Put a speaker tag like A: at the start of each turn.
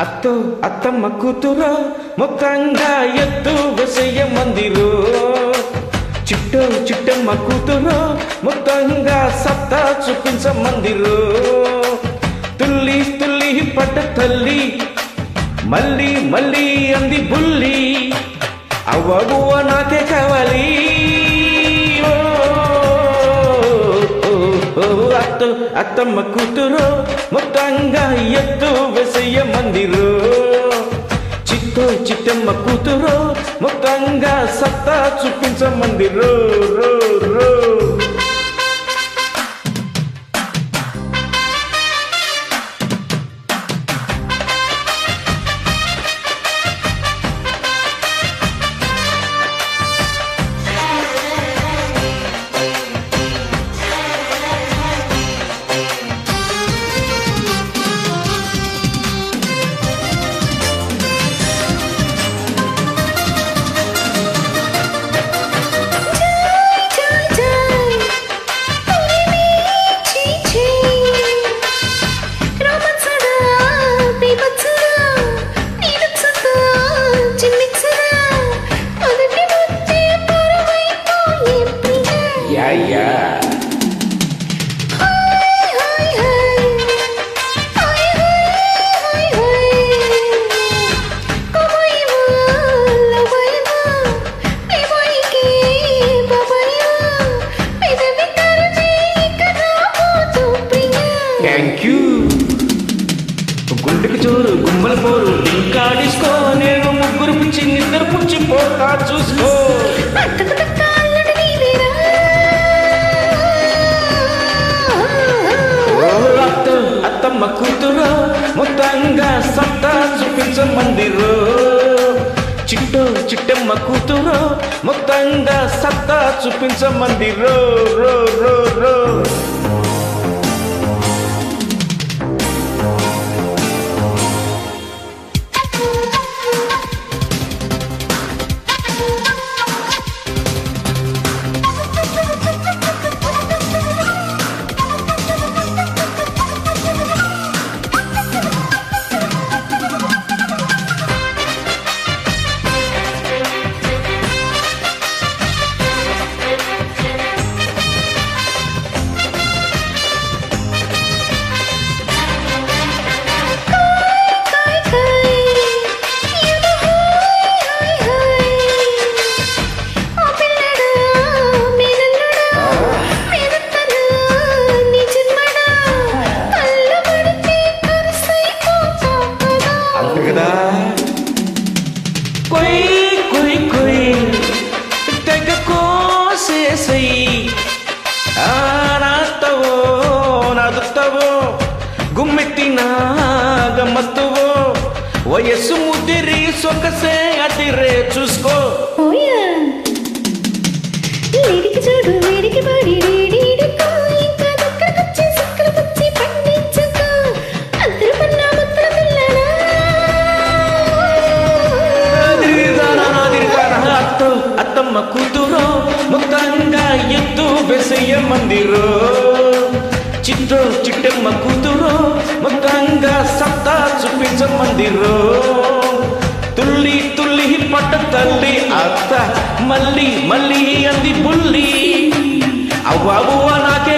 A: అత్తో అత్తమ్మ కూతురు మొత్తంగా ఎత్తు వెసయ్య మందిరు చిట్టో చిట్టమ్మ కూతురు మొత్తంగా సత్తా చూపించమందిరు తుల్లి తుల్లి పడ్డ తల్లి మళ్ళీ మళ్ళీ అంది బుల్లి అవ్వబువ్వ నాకే కావాలి అత్తో అత్తమ్మ కూతురు మొత్తంగా ఎత్తు వెసయ్య మందిరు చిట్టో చిట్టమ్మ కూతురు మొత్తంగా సత్తా చూపించమందిరు రో రో గుండెకి చోరు గుమ్మల పోరు ఇంకా డిస్కో నేను ముగ్గురు పిచ్చి నిద్ర పుచ్చి పోతా చూసుకో అత్తమ్మ కూతురు మొత్తంగా సత్తా చూపించమందిరు చిట్టో చిట్టమ్మ కూతురు మొత్తంగా సత్తా చూపించమందిరు రో రో రో గుమ్మెత్తిన గమ్మత్తువో వయస్సు ముదిరి సొక్కసే అదిరే చూసుకో
B: చూడు వేడికి పడి వేడిడుకో ఇంకా దగ్గరకొచ్చి సక్కలు పుచ్చి పండించుకో అందరూ పన్నా ముత్తర
A: పిల్లనా అత్తమ్మ కూతురు మొత్తంగా ఎత్తు వెసయ్య మందిరు చిట్టో చిట్టమ్మ కూతురు మొత్తంగా సత్తా చూపించమందిరు తుల్లి తుల్లి పట్ట తల్లి అత్త మళ్ళీ మళ్ళీ అంది బుల్లి అవ్వ నాకే